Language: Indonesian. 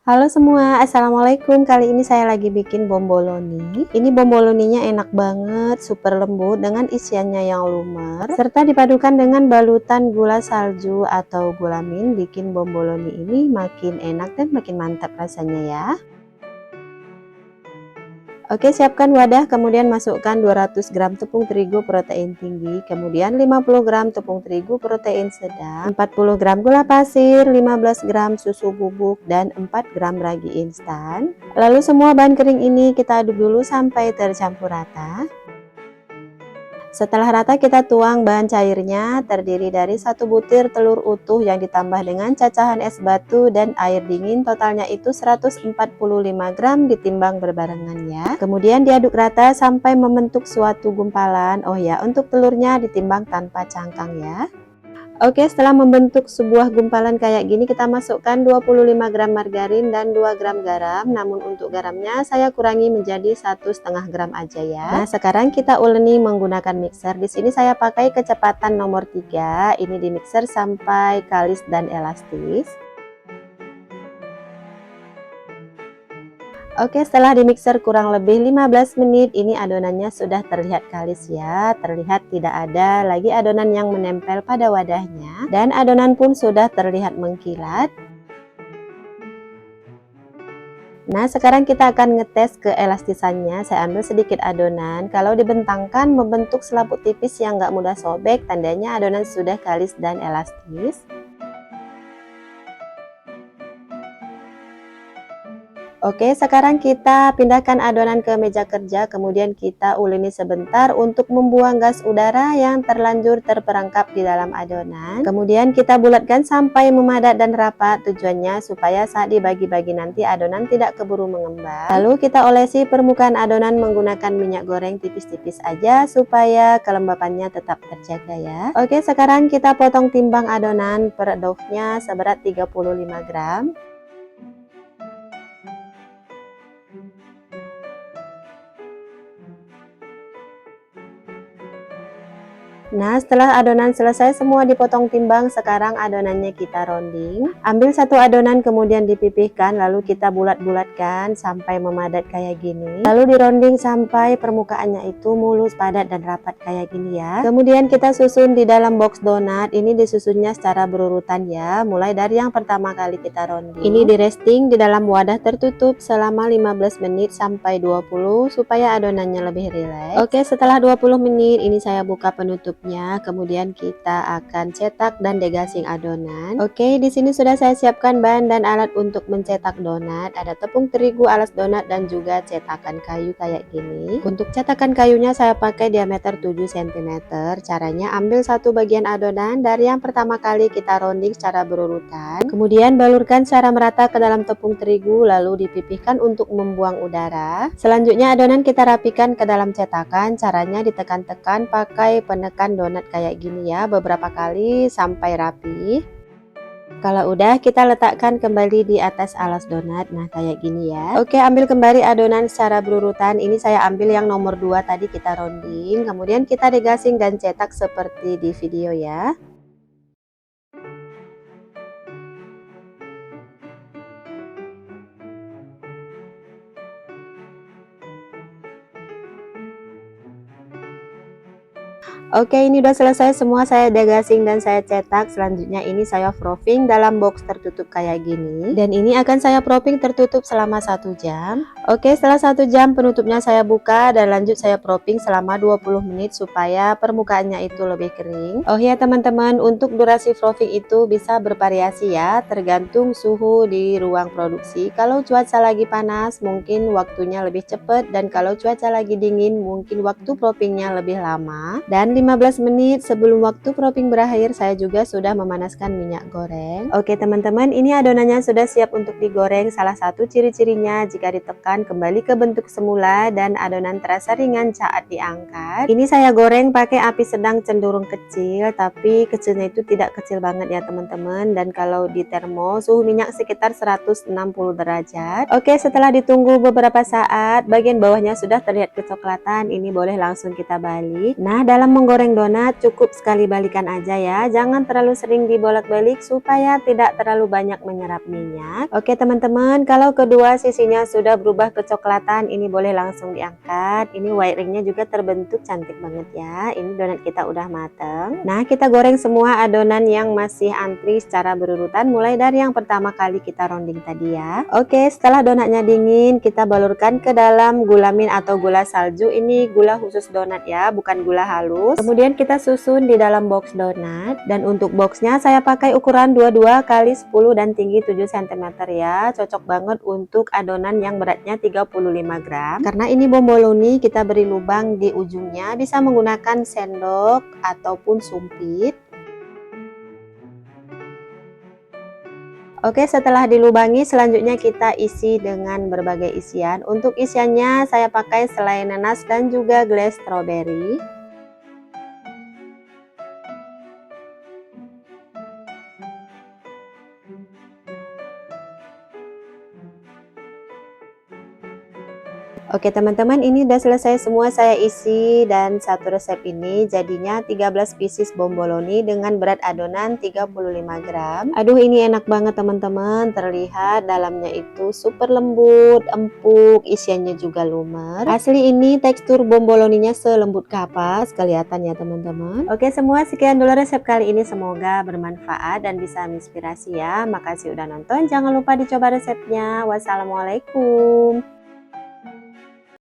Halo semua, assalamualaikum. Kali ini saya lagi bikin bomboloni. Ini bomboloninya enak banget, super lembut dengan isiannya yang lumer, serta dipadukan dengan balutan gula salju atau gula mint, bikin bomboloni ini makin enak dan makin mantap rasanya ya. Oke, siapkan wadah, kemudian masukkan 200 gram tepung terigu protein tinggi, kemudian 50 gram tepung terigu protein sedang, 40 gram gula pasir, 15 gram susu bubuk, dan 4 gram ragi instan. Lalu semua bahan kering ini kita aduk dulu sampai tercampur rata. Setelah rata kita tuang bahan cairnya, terdiri dari 1 butir telur utuh yang ditambah dengan cacahan es batu dan air dingin, totalnya itu 145 gram ditimbang berbarengan ya. Kemudian diaduk rata sampai membentuk suatu gumpalan. Oh ya, untuk telurnya ditimbang tanpa cangkang ya. Oke, setelah membentuk sebuah gumpalan kayak gini, kita masukkan 25 gram margarin dan 2 gram garam. Namun untuk garamnya saya kurangi menjadi 1,5 gram aja ya. Nah, sekarang kita uleni menggunakan mixer. Di sini saya pakai kecepatan nomor 3. Ini di mixer sampai kalis dan elastis. Oke, setelah di mixer kurang lebih 15 menit, ini adonannya sudah terlihat kalis ya. Terlihat tidak ada lagi adonan yang menempel pada wadahnya. Dan adonan pun sudah terlihat mengkilat. Nah, sekarang kita akan ngetes keelastisannya. Saya ambil sedikit adonan. Kalau dibentangkan membentuk selaput tipis yang nggak mudah sobek, tandanya adonan sudah kalis dan elastis. Oke, sekarang kita pindahkan adonan ke meja kerja, kemudian kita uleni sebentar untuk membuang gas udara yang terlanjur terperangkap di dalam adonan. Kemudian kita bulatkan sampai memadat dan rapat, tujuannya supaya saat dibagi-bagi nanti adonan tidak keburu mengembang. Lalu kita olesi permukaan adonan menggunakan minyak goreng tipis-tipis aja supaya kelembapannya tetap terjaga ya. Oke, sekarang kita potong timbang adonan per dough-nya seberat 35 gram. Nah, setelah adonan selesai semua dipotong timbang, sekarang adonannya kita rounding. Ambil satu adonan kemudian dipipihkan, lalu kita bulat-bulatkan sampai memadat kayak gini. Lalu dironding sampai permukaannya itu mulus, padat, dan rapat kayak gini ya. Kemudian kita susun di dalam box donat. Ini disusunnya secara berurutan ya, mulai dari yang pertama kali kita rounding. Ini di resting di dalam wadah tertutup selama 15 menit sampai 20 supaya adonannya lebih rileks. Oke, setelah 20 menit ini saya buka penutup. Kemudian kita akan cetak dan degasing adonan. Oke, di sini sudah saya siapkan bahan dan alat untuk mencetak donat. Ada tepung terigu, alas donat, dan juga cetakan kayu kayak gini. Untuk cetakan kayunya saya pakai diameter 7 cm. Caranya ambil satu bagian adonan dari yang pertama kali kita rounding secara berurutan. Kemudian balurkan secara merata ke dalam tepung terigu, lalu dipipihkan untuk membuang udara. Selanjutnya adonan kita rapikan ke dalam cetakan. Caranya ditekan-tekan pakai penekan donat kayak gini ya, beberapa kali sampai rapi. Kalau udah kita letakkan kembali di atas alas donat. Nah, kayak gini ya. Oke, ambil kembali adonan secara berurutan. Ini saya ambil yang nomor 2 tadi kita rounding, kemudian kita degasing dan cetak seperti di video ya. Oke, ini udah selesai semua, saya degasing dan saya cetak. Selanjutnya ini saya proofing dalam box tertutup kayak gini. Dan ini akan saya proofing tertutup selama 1 jam. Oke, setelah 1 jam penutupnya saya buka dan lanjut saya proofing selama 20 menit supaya permukaannya itu lebih kering. Oh ya teman-teman, untuk durasi proofing itu bisa bervariasi ya, tergantung suhu di ruang produksi. Kalau cuaca lagi panas mungkin waktunya lebih cepat, dan kalau cuaca lagi dingin mungkin waktu proofingnya lebih lama. Dan 15 menit sebelum waktu proofing berakhir, saya juga sudah memanaskan minyak goreng. Oke teman-teman, ini adonannya sudah siap untuk digoreng. Salah satu ciri-cirinya jika ditekan kembali ke bentuk semula dan adonan terasa ringan saat diangkat. Ini saya goreng pakai api sedang cenderung kecil, tapi kecilnya itu tidak kecil banget ya teman-teman. Dan kalau di termo suhu minyak sekitar 160 derajat. Oke, setelah ditunggu beberapa saat, bagian bawahnya sudah terlihat kecoklatan. Ini boleh langsung kita balik. Nah, dalam menggoreng donat cukup sekali balikan aja ya, jangan terlalu sering dibolak-balik supaya tidak terlalu banyak menyerap minyak. Oke teman-teman, kalau kedua sisinya sudah berubah kecoklatan, ini boleh langsung diangkat. Ini white ringnya juga terbentuk cantik banget ya. Ini donat kita udah mateng. Nah, kita goreng semua adonan yang masih antri secara berurutan, mulai dari yang pertama kali kita rounding tadi ya. Oke, setelah donatnya dingin, kita balurkan ke dalam gulamin atau gula salju. Ini gula khusus donat ya, bukan gula halus. Kemudian kita susun di dalam box donat, dan untuk boxnya saya pakai ukuran 22 kali 10 dan tinggi 7 cm ya. Cocok banget untuk adonan yang beratnya 35 gram. Karena ini bomboloni, kita beri lubang di ujungnya, bisa menggunakan sendok ataupun sumpit. Oke, setelah dilubangi selanjutnya kita isi dengan berbagai isian. Untuk isiannya saya pakai selai nanas dan juga glaze strawberry. Oke teman-teman, ini udah selesai semua saya isi, dan satu resep ini jadinya 13 pieces bomboloni dengan berat adonan 35 gram. Aduh, ini enak banget teman-teman, terlihat dalamnya itu super lembut, empuk, isiannya juga lumer. Asli ini tekstur bomboloninya selembut kapas, kelihatan ya teman-teman. Oke semua, sekian dulu resep kali ini, semoga bermanfaat dan bisa menginspirasi ya. Makasih udah nonton, jangan lupa dicoba resepnya. Wassalamualaikum.